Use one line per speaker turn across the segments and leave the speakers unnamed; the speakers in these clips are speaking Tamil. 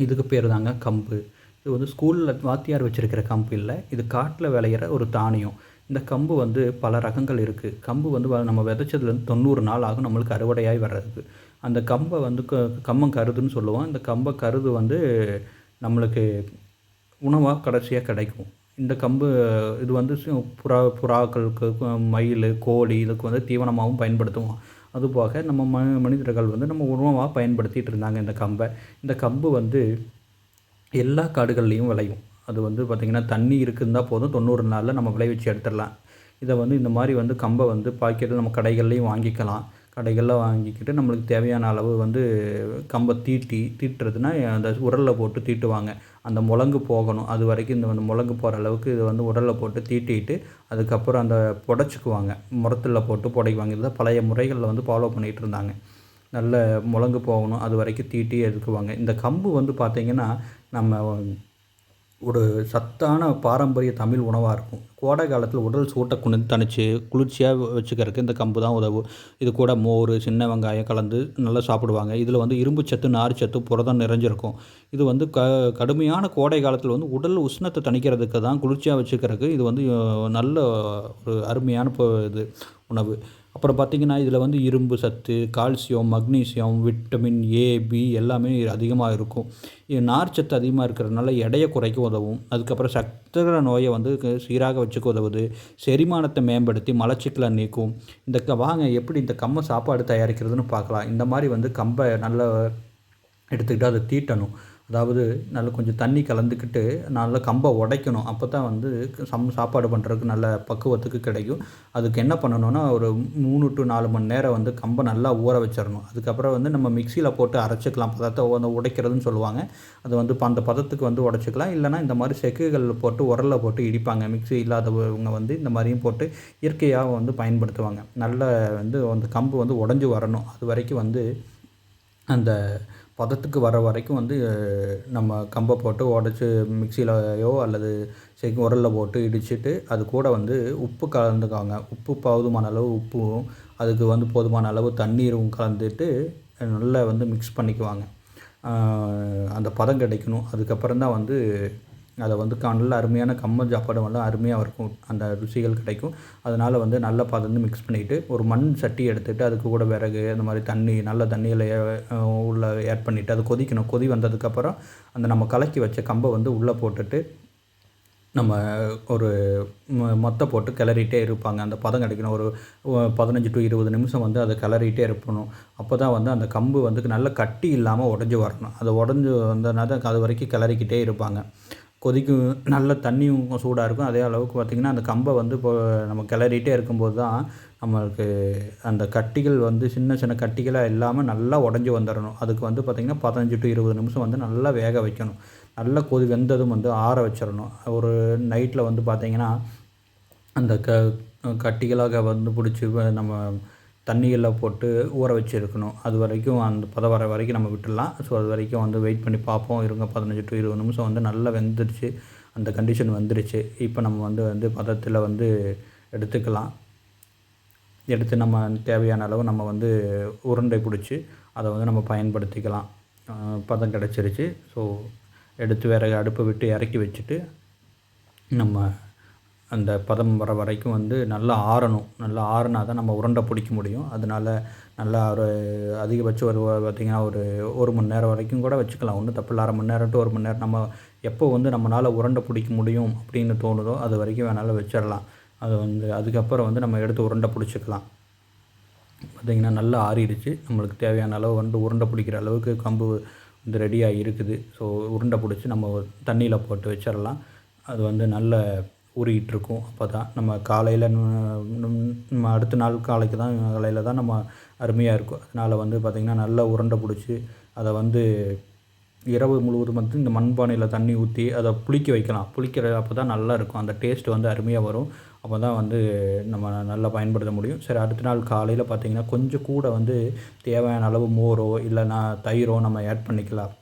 இதுக்கு பேர் தாங்க கம்பு. இது வந்து ஸ்கூலில் வாத்தியார் வச்சுருக்கிற கம்பு இல்லை, இது காட்டில் விளையிற ஒரு தானியம். இந்த கம்பு வந்து பல ரகங்கள் இருக்குது. கம்பு வந்து நம்ம விதைச்சதுலேருந்து 90 நாள் ஆகும் நம்மளுக்கு அறுவடையாகி வர்றதுக்கு. அந்த கம்பை வந்து கம்மங்கருதுன்னு சொல்லுவோம். இந்த கம்பை வந்து நம்மளுக்கு உணவாக கடைசியாக கிடைக்கும். இந்த கம்பு இது வந்து புறாக்களுக்கு, மயில், கோழி இதுக்கு வந்து தீவனமாகவும் பயன்படுத்துவோம். அதுபோக நம்ம மனிதர்கள் வந்து நம்ம உணவாக பயன்படுத்திகிட்டு இருந்தாங்க இந்த கம்பை. இந்த கம்பு வந்து எல்லா காடுகள்லேயும் விளையும். அது வந்து பார்த்திங்கன்னா தண்ணி இருக்குந்தா போதும், 90 நாளில் நம்ம விளைவிச்சு எடுத்துடலாம். இதை வந்து இந்த மாதிரி வந்து கம்பை வந்து பாக்கெட்டில் நம்ம கடைகள்லேயும் வாங்கிக்கலாம். கடைகளில் வாங்கிக்கிட்டு நம்மளுக்கு தேவையான அளவு வந்து கம்பை தீட்டுறதுனா அந்த உரலில் போட்டு தீட்டுவாங்க. அந்த முழங்கு போகணும், அது வரைக்கும் இந்த வந்து முழங்கு போகிற அளவுக்கு இதை வந்து உரலில் போட்டு தீட்டிட்டு அதுக்கப்புறம் அந்த புடைச்சிக்குவாங்க, முரத்தில் போட்டு புடைக்குவாங்க. இதுதான் பழைய முறைகளில் வந்து ஃபாலோ பண்ணிகிட்டு இருந்தாங்க. நல்ல முழங்கு போகணும், அது வரைக்கும் தீட்டி எடுக்குவாங்க. இந்த கம்பு வந்து பார்த்திங்கன்னா நம்ம ஒரு சத்தான பாரம்பரிய தமிழ் உணவாக இருக்கும். கோடை காலத்தில் உடல் சூட்டை தணித்து குளிர்ச்சியாக வச்சுக்கிறதுக்கு இந்த கம்பு தான் உதவும். இது கூட மோர், சின்ன வெங்காயம் கலந்து நல்லா சாப்பிடுவாங்க. இதில் வந்து இரும்பு சத்து, நார் சத்து, புரதம் நிறைஞ்சிருக்கும். இது வந்து கடுமையான கோடை காலத்தில் வந்து உடல் உஷ்ணத்தை தணிக்கிறதுக்கு தான், குளிர்ச்சியாக வச்சுக்கிறதுக்கு இது வந்து நல்ல ஒரு அருமையான இது உணவு. அப்புறம் பார்த்திங்கன்னா இதில் வந்து இரும்பு சத்து, calcium, magnesium, vitamin A, B எல்லாமே அதிகமாக இருக்கும். நார் சத்து அதிகமாக இருக்கிறதுனால எடையை குறைக்க உதவும். அதுக்கப்புறம் சர்க்கரை நோயை வந்து சீராக வச்சுக்க உதவுது. செரிமானத்தை மேம்படுத்தி மலச்சிக்கலை நீக்கும். வாங்க எப்படி இந்த கம்பை சாப்பாடு தயாரிக்கிறதுன்னு பார்க்கலாம். இந்த மாதிரி வந்து கம்பை நல்லா எடுத்துக்கிட்டு அதை தீட்டணும். அதாவது நல்லா கொஞ்சம் தண்ணி கலந்துக்கிட்டு நல்லா கம்பை உடைக்கணும். அப்போ தான் வந்து சாப்பாடு பண்ணுறதுக்கு நல்ல பக்குவத்துக்கு கிடைக்கும். அதுக்கு என்ன பண்ணணுன்னா ஒரு 3 to 4 மணி நேரம் வந்து கம்பை நல்லா ஊற வச்சிடணும். அதுக்கப்புறம் வந்து நம்ம மிக்சியில் போட்டு அரைச்சிக்கலாம். பதத்தை வந்து உடைக்கிறதுன்னு சொல்லுவாங்க. அது வந்து அந்த பதத்துக்கு வந்து உடைச்சிக்கலாம். இல்லைனா இந்த மாதிரி செக்குகளில் போட்டு உரலில் போட்டு இடிப்பாங்க. மிக்சி இல்லாதவங்க வந்து இந்த மாதிரியும் போட்டு இயற்கையாக வந்து பயன்படுத்துவாங்க. நல்ல வந்து அந்த கம்பு வந்து உடஞ்சி வரணும். அது வரைக்கும் வந்து அந்த பதத்துக்கு வர வரைக்கும் வந்து நம்ம கம்பை போட்டு உடச்சி மிக்சியிலையோ அல்லது உரலில் போட்டு இடிச்சிட்டு அது கூட வந்து உப்பு கலந்துக்குவாங்க. உப்பு போதுமான அளவு உப்பும், அதுக்கு வந்து போதுமான அளவு தண்ணீரும் கலந்துட்டு நல்லா வந்து மிக்ஸ் பண்ணிக்குவாங்க. அந்த பதம் கிடைக்கணும். அதுக்கப்புறம் தான் வந்து அதை வந்து நல்ல அருமையான கம்பு சாப்பாடு வந்து அருமையாக இருக்கும். அந்த ருசிகள் கிடைக்கும். அதனால் வந்து நல்ல பதந்து மிக்ஸ் பண்ணிவிட்டு ஒரு மண் சட்டி எடுத்துகிட்டு அதுக்கு கூட விறகு அந்த மாதிரி தண்ணி நல்ல தண்ணியில் உள்ளே ஆட் பண்ணிவிட்டு அது கொதிக்கணும். கொதி வந்ததுக்கப்புறம் அந்த நம்ம கலக்கி வச்ச கம்பை வந்து உள்ளே போட்டுட்டு நம்ம ஒரு மொத்தை போட்டு கிளறிட்டே இருப்பாங்க. அந்த பதம் கிடைக்கணும். ஒரு 15 to 20 நிமிஷம் வந்து அதை கிளறிட்டே இருக்கணும். அப்போ தான் வந்து அந்த கம்பு வந்து நல்ல கட்டி இல்லாமல் உடஞ்சி வரணும். அது உடஞ்சி வந்ததுனால தான் அது வரைக்கும் கிளறிக்கிட்டே இருப்பாங்க. கொதிக்கும், நல்ல தண்ணியும் சூடாக இருக்கும். அதே அளவுக்கு பார்த்திங்கன்னா அந்த கம்பை வந்து இப்போ நம்ம கிளறிட்டே இருக்கும்போது தான் நம்மளுக்கு அந்த கட்டிகள் வந்து சின்ன சின்ன கட்டிகளாக இல்லாமல் நல்லா உடஞ்சி வந்துடணும். அதுக்கு வந்து பார்த்திங்கன்னா 15 to 20 நிமிஷம் வந்து நல்லா வேக வைக்கணும். நல்லா வெந்ததும் வந்து ஆற வச்சிடணும். ஒரு நைட்டில் வந்து பார்த்திங்கன்னா அந்த கட்டிகளாக வந்து பிடிச்சி நம்ம தண்ணிகளில் போட்டு ஊற வச்சுருக்கணும். அது வரைக்கும் அந்த பதம் வர வரைக்கும் நம்ம விட்டுடலாம். ஸோ அது வரைக்கும் வந்து வெயிட் பண்ணி பார்ப்போம். இருங்க 15 to 20 நிமிஷம் வந்து நல்லா வெந்துருச்சு. அந்த கண்டிஷன் வந்துருச்சு. இப்போ நம்ம வந்து பதத்தில் வந்து எடுத்துக்கலாம். எடுத்து நம்ம தேவையான அளவு நம்ம வந்து உருண்டை பிடிச்சி அதை வந்து நம்ம பயன்படுத்திக்கலாம். பதம் கிடச்சிருச்சு. ஸோ எடுத்து வேறு அடுப்பை விட்டு இறக்கி வச்சுட்டு நம்ம அந்த பதம் வர வரைக்கும் வந்து நல்லா ஆறணும். நல்லா ஆறினா தான் நம்ம உருண்டை பிடிக்க முடியும். அதனால் நல்லா ஒரு அதிகபட்சம் பார்த்திங்கன்னா ஒரு மணி நேரம் வரைக்கும் கூட வச்சுக்கலாம். ஒன்றும் தப்பு இல்லை. 1/2 மணி நேரம் to 1 மணி நேரம் நம்ம எப்போ வந்து நம்மளால் உருண்டை பிடிக்க முடியும் அப்படின்னு தோணுதோ அது வரைக்கும் வேணாலும் வச்சிடலாம். அது வந்து அதுக்கப்புறம் வந்து நம்ம எடுத்து உருண்டை பிடிச்சிக்கலாம். பார்த்திங்கன்னா நல்லா ஆறிடுச்சு. நம்மளுக்கு தேவையான அளவு வந்து உருண்டை பிடிக்கிற அளவுக்கு கம்பு வந்து ரெடியாக இருக்குது. ஸோ உருண்டை பிடிச்சி நம்ம தண்ணியில் போட்டு வச்சிடலாம். அது வந்து நல்ல ஊறிக்கிட்டுருக்கும். அப்போ தான் நம்ம காலையில் நம்ம அடுத்த நாள் காலையில் தான் நம்ம அருமையாக இருக்கும். அதனால் வந்து பார்த்திங்கன்னா நல்லா உருண்டை பிடிச்சி அதை வந்து இரவு முழுவதும் வந்து இந்த மண்பானையில் தண்ணி ஊற்றி அதை புளிக்க வைக்கலாம். அப்போ தான் நல்லா இருக்கும். அந்த டேஸ்ட் வந்து அருமையாக வரும். அப்போ தான் வந்து நம்ம நல்லா பயன்படுத்த முடியும். சரி, அடுத்த நாள் காலையில் பார்த்திங்கன்னா கொஞ்சம் கூட வந்து தேவையான அளவு மோரோ இல்லைனா தயிரோ நம்ம ஆட் பண்ணிக்கலாம்.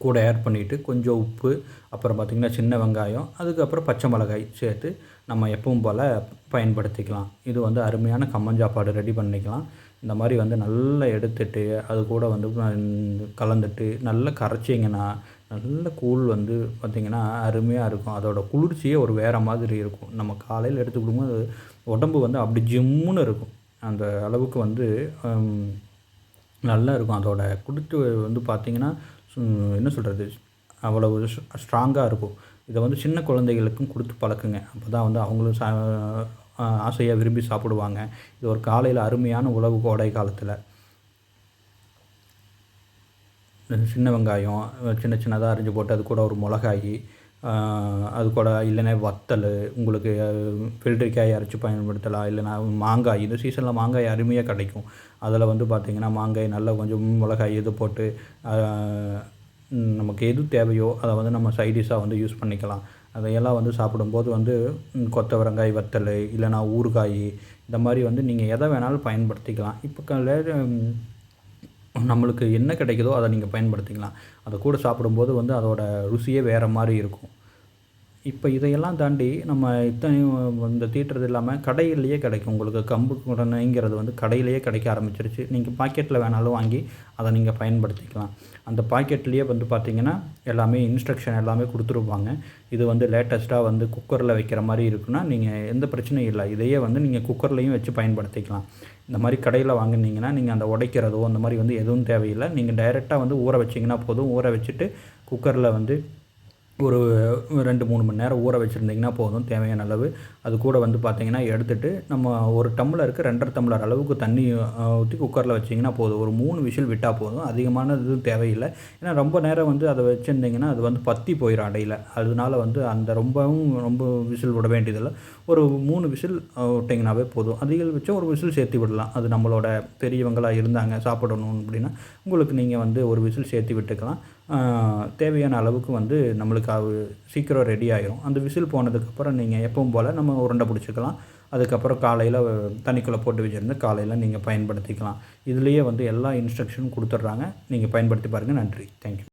கூட ஆட் பண்ணிவிட்டு கொஞ்சம் உப்பு, அப்புறம் பார்த்திங்கன்னா சின்ன வெங்காயம், அதுக்கப்புறம் பச்சை மிளகாய் சேர்த்து நம்ம எப்பவும் போல் பயன்படுத்திக்கலாம். இது வந்து அருமையான கம்மஞ்சாப்பாடு ரெடி பண்ணிக்கலாம். இந்த மாதிரி வந்து நல்லா எடுத்துட்டு அது கூட வந்து கலந்துட்டு நல்லா கரைச்சிங்கன்னா நல்ல கூழ் வந்து பார்த்திங்கன்னா அருமையாக இருக்கும். அதோட குளிர்ச்சியே ஒரு வேறு மாதிரி இருக்கும். நம்ம காலையில் எடுத்துக்கிடும்போது உடம்பு வந்து அப்படி ஜிம்முன்னு இருக்கும். அந்த அளவுக்கு வந்து நல்லா இருக்கும். அதோட குடித்து வந்து பார்த்திங்கன்னா என்ன சொல்கிறது, அவ்வளவு ஸ்ட்ராங்காக இருக்கும். இதை வந்து சின்ன குழந்தைகளுக்கும் கொடுத்து பழக்குங்க. அப்போ தான் வந்து அவங்களும் ஆசையாக விரும்பி சாப்பிடுவாங்க. இது ஒரு காலையில் அருமையான உணவு கோடை காலத்தில். சின்ன வெங்காயம் சின்ன சின்னதாக அரிஞ்சு போட்டு அது கூட ஒரு மிளகாய், அது கூட இல்லைன்னா வத்தல், உங்களுக்கு வெள்ளரிக்காய் அரைச்சி பயன்படுத்தலாம். இல்லைனா மாங்காய், இந்த சீசனில் மாங்காய் அருமையாக கிடைக்கும். அதில் வந்து பார்த்திங்கன்னா மாங்காய் நல்லா கொஞ்சம் மிளகாய் இது போட்டு நமக்கு எது தேவையோ அதை வந்து நம்ம சைடிஷ்ஷாக வந்து யூஸ் பண்ணிக்கலாம். அதையெல்லாம் வந்து சாப்பிடும்போது வந்து கொத்தவரங்காய் வத்தல், இல்லைனா ஊறுகாய், இந்த மாதிரி வந்து நீங்கள் எதை வேணாலும் பயன்படுத்திக்கலாம். இப்போ நம்மளுக்கு என்ன கிடைக்குதோ அதை நீங்கள் பயன்படுத்திக்கலாம். அதை கூட சாப்பிடும்போது வந்து அதோட ருசியே வேறு மாதிரி இருக்கும். இப்போ இதையெல்லாம் தாண்டி நம்ம இத்தனையும் இந்த தீட்டுறது இல்லாமல் கடையிலேயே கிடைக்கும். உங்களுக்கு கம்பு குடனைங்கிறது வந்து கடையிலேயே கிடைக்க ஆரம்பிச்சிருச்சு. நீங்கள் பாக்கெட்டில் வேணாலும் வாங்கி அதை நீங்கள் பயன்படுத்திக்கலாம். அந்த பாக்கெட்லேயே வந்து பார்த்திங்கன்னா எல்லாமே இன்ஸ்ட்ரக்ஷன் எல்லாமே கொடுத்துருப்பாங்க. இது வந்து லேட்டஸ்ட்டாக வந்து குக்கரில் வைக்கிற மாதிரி இருக்குன்னா நீங்கள் எந்த பிரச்சனையும் இல்லை. இதையே வந்து நீங்கள் குக்கர்லேயும் வச்சு பயன்படுத்திக்கலாம். இந்த மாதிரி கடையில் வாங்கினீங்கன்னா நீங்கள் அந்த உடைக்கிறதோ அந்த மாதிரி வந்து எதுவும் தேவையில்லை. நீங்கள் டைரெக்டாக வந்து ஊற வச்சிங்கன்னா போதும். ஊற வச்சுட்டு குக்கரில் வந்து ஒரு 2, 3 மணி நேரம் ஊற வச்சுருந்திங்கன்னா போதும் தேவையான அளவு. அது கூட வந்து பார்த்திங்கன்னா எடுத்துகிட்டு நம்ம ஒரு டம்ளருக்கு 2½ டம்ளர் அளவுக்கு தண்ணி ஊற்றி குக்கரில் வச்சிங்கன்னா போதும். ஒரு 3 விசில் விட்டால் போதும். அதிகமான இதுவும் தேவையில்லை. ஏன்னா ரொம்ப நேரம் வந்து அதை வச்சுருந்திங்கன்னா அது வந்து பற்றி போயிடும் அடையில். அதனால வந்து அந்த ரொம்ப விசில் விட வேண்டியதில்லை. ஒரு 3 விசில் விட்டிங்கனாவே போதும். அதிகபட்சம் ஒரு விசில் சேர்த்து விடலாம். அது நம்மளோட பெரியவங்களாக இருந்தாங்க சாப்பிடணும் அப்படின்னா உங்களுக்கு நீங்கள் வந்து ஒரு விசில் சேர்த்து விட்டுக்கலாம். தேவையான அளவுக்கு வந்து நம்மளுக்கு சீக்கிரம் ரெடி ஆகிரும். அந்த விசில் போனதுக்கப்புறம் நீங்கள் எப்பவும் போல் நம்ம உருண்டை பிடிச்சிக்கலாம். அதுக்கப்புறம் காலையில் தண்ணிக்குள்ளே போட்டு வச்சுருந்து காலையில் நீங்கள் பயன்படுத்திக்கலாம். இதுலேயே வந்து எல்லா இன்ஸ்ட்ரக்ஷனும் கொடுத்துட்றாங்க. நீங்கள் பயன்படுத்தி பாருங்கள். நன்றி. தேங்க்யூ.